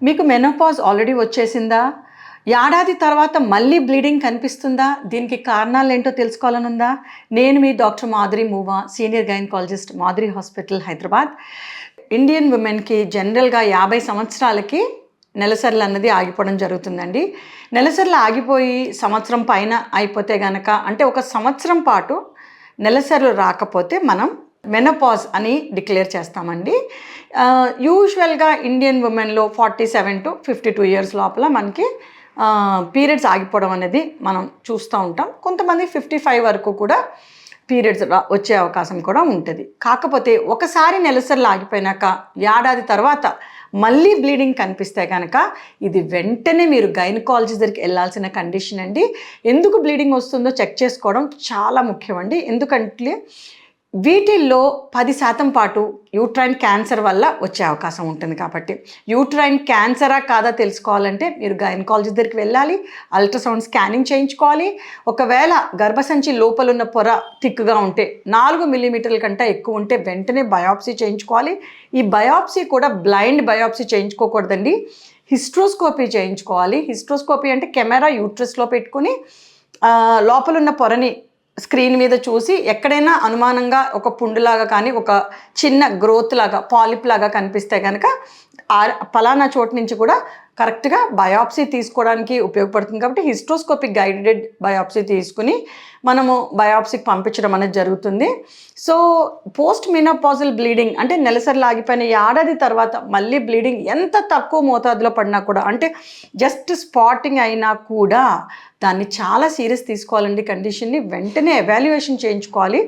మీకు menopause already వచ్చేసిందా? ఏడాది తర్వాత మళ్ళీ బ్లీడింగ్ కనిపిస్తుందా? దీనికి కారణాలేంటో తెలుసుకోవాలనుందా? నేను మీ doctor Madhuri Muva, senior gynaecologist, Madhuri hospital, Hyderabad. Indian విమెన్కి జనరల్గా 50 సంవత్సరాలకి నెలసర్లు అన్నది ఆగిపోవడం జరుగుతుందండి. నెలసర్లు ఆగిపోయి సంవత్సరం పైన అయిపోతే గనక, అంటే ఒక సంవత్సరం పాటు నెలసర్లు రాకపోతే మనం మెనోపాజ్ అని డిక్లేర్ చేస్తామండి. యూజువల్గా ఇండియన్ ఉమెన్లో 47 to 52 ఇయర్స్ లోపల మనకి పీరియడ్స్ ఆగిపోవడం అనేది మనం చూస్తూ ఉంటాం. కొంతమంది 55 వరకు కూడా పీరియడ్స్ వచ్చే అవకాశం కూడా ఉంటుంది. కాకపోతే ఒకసారి నెలసర్లు ఆగిపోయినాక ఏడాది తర్వాత మళ్ళీ బ్లీడింగ్ కనిపిస్తే కనుక ఇది వెంటనే మీరు గైనకాలజిస్ట్ దగ్గరికి వెళ్ళాల్సిన కండిషన్ అండి. ఎందుకు బ్లీడింగ్ వస్తుందో చెక్ చేసుకోవడం చాలా ముఖ్యమండి. ఎందుకంటే వీటిల్లో 10% పాటు యూట్రైన్ క్యాన్సర్ వల్ల వచ్చే అవకాశం ఉంటుంది. కాబట్టి యూట్రైన్ క్యాన్సరా కాదా తెలుసుకోవాలంటే మీరు గైనకాలజిస్ట్ దగ్గరికి వెళ్ళాలి, అల్ట్రాసౌండ్ స్కానింగ్ చేయించుకోవాలి. ఒకవేళ గర్భసంచి లోపల ఉన్న పొర థిక్గా ఉంటే 4 మిల్లీమీటర్ల కంటే ఎక్కువ ఉంటే వెంటనే బయాప్సీ చేయించుకోవాలి. ఈ బయాప్సీ కూడా బ్లైండ్ బయాప్సీ చేయించుకోకూడదండి, హిస్ట్రోస్కోపీ చేయించుకోవాలి. హిస్ట్రోస్కోపీ అంటే కెమెరా యూట్రస్లో పెట్టుకుని లోపలున్న పొరని స్క్రీన్ మీద చూసి ఎక్కడైనా అనుమానంగా ఒక పుండులాగా కానీ ఒక చిన్న గ్రోత్ లాగా పాలిప్ లాగా కనిపిస్తే కనుక పలానా చోటు నుంచి కూడా కరెక్ట్గా బయాప్సీ తీసుకోవడానికి ఉపయోగపడుతుంది. కాబట్టి హిస్ట్రోస్కోపిక్ గైడెడ్ బయాప్సీ తీసుకుని మనము బయాప్సీకి పంపించడం అనేది జరుగుతుంది. సో పోస్ట్ మెనోపాజల్ బ్లీడింగ్ అంటే నెలసరి ఆగిపోయిన ఏడాది తర్వాత మళ్ళీ బ్లీడింగ్ ఎంత తక్కువ మోతాదులో పడినా కూడా, అంటే జస్ట్ స్పాటింగ్ అయినా కూడా దాన్ని చాలా సీరియస్ తీసుకోవాలండి. కండిషన్ని వెంటనే ఎవాల్యుయేషన్ చేయించుకోవాలి.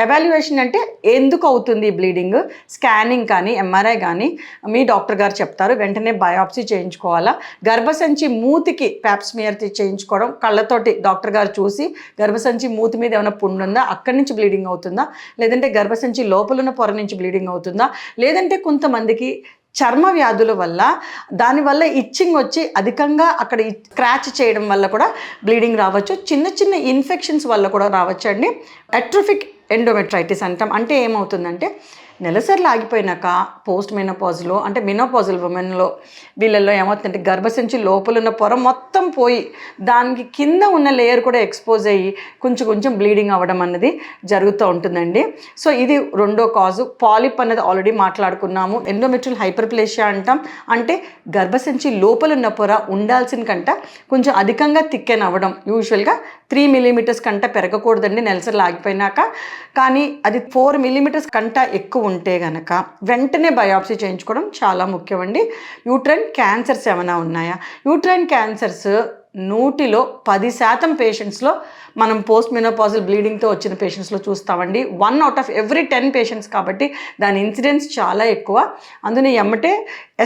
ఎవాల్యుయేషన్ అంటే ఎందుకు అవుతుంది బ్లీడింగ్, స్కానింగ్ కానీ ఎంఆర్ఐ కానీ మీ డాక్టర్ గారు చెప్తారు. వెంటనే బయాప్సీ చేయించుకోవాలా, గర్భసంచి మూతికి ప్యాప్స్మియర్ చేయించుకోవడం, కళ్ళతోటి డాక్టర్ గారు చూసి గర్భసంచి మూతి మీద ఏమైనా పుండు ఉందా, అక్కడి నుంచి బ్లీడింగ్ అవుతుందా, లేదంటే గర్భసంచి లోపలున్న పొర నుంచి బ్లీడింగ్ అవుతుందా, లేదంటే కొంతమందికి చర్మ వ్యాధుల వల్ల దానివల్ల ఇచ్చింగ్ వచ్చి అధికంగా అక్కడ స్క్రాచ్ చేయడం వల్ల కూడా బ్లీడింగ్ రావచ్చు. చిన్న చిన్న ఇన్ఫెక్షన్స్ వల్ల కూడా రావచ్చు అండి. అట్రోఫిక్ ఎండోమెట్రైటిస్ అంటాం. అంటే ఏమవుతుందంటే నెలసర్లు ఆగిపోయినాక పోస్ట్ మెనోపాజ్లో అంటే మెనోపాజల్ ఉమెన్లో వీళ్ళల్లో ఏమవుతుందంటే గర్భసంచి లోపలున్న పొర మొత్తం పోయి దానికి కింద ఉన్న లేయర్ కూడా ఎక్స్పోజ్ అయ్యి కొంచెం బ్లీడింగ్ అవ్వడం అన్నది జరుగుతూ ఉంటుందండి. సో ఇది రెండో కాజు. పాలిప్ అన్నది ఆల్రెడీ మాట్లాడుకున్నాము. ఎండోమెట్రియల్ హైపర్ప్లేషియా అంటాం. అంటే గర్భసంచి లోపలున్న పొర ఉండాల్సిన కంట కొంచెం అధికంగా థిక్కెన్ అవ్వడం. యూజువల్గా 3 మిల్లీమీటర్స్ కంట పెరగకూడదండి నెలసర్లు ఆగిపోయినాక. కానీ అది 4 మిల్లీమీటర్స్ కంట ఎక్కువ ఉంటే గనక వెంటనే బయాప్సీ చేయించుకోవడం చాలా ముఖ్యమండి. యూట్రైన్ క్యాన్సర్స్ ఏమైనా ఉన్నాయా? యూట్రైన్ క్యాన్సర్స్ 100లో 10% పేషెంట్స్లో మనం పోస్ట్ మెనోపాజల్ బ్లీడింగ్తో వచ్చిన పేషెంట్స్లో చూస్తామండి. 1 out of every 10 పేషెంట్స్ కాబట్టి దాని ఇన్సిడెన్స్ చాలా ఎక్కువ. అందులో ఎమ్మటే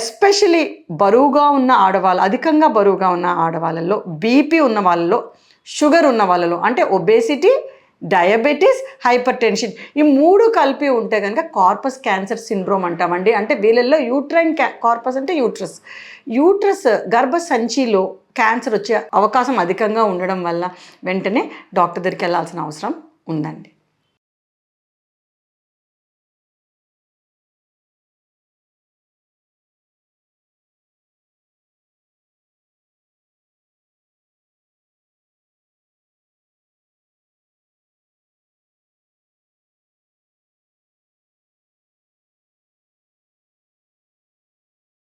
ఎస్పెషలీ బరువుగా ఉన్న ఆడవాళ్ళు, అధికంగా బరువుగా ఉన్న ఆడవాళ్ళల్లో, బీపీ ఉన్న వాళ్ళలో, షుగర్ ఉన్న వాళ్ళలో, అంటే ఒబేసిటీ, డయాబెటీస్, హైపర్ టెన్షన్ ఈ 3 కలిపి ఉంటే కనుక కార్పస్ క్యాన్సర్ సిండ్రోమ్ అంటామండి. అంటే వీళ్ళల్లో యూట్రైన్ కార్పస్ అంటే యూట్రస్ గర్భసంచిలో క్యాన్సర్ వచ్చే అవకాశం అధికంగా ఉండడం వల్ల వెంటనే డాక్టర్ దగ్గరికి వెళ్ళాల్సిన అవసరం ఉందండి.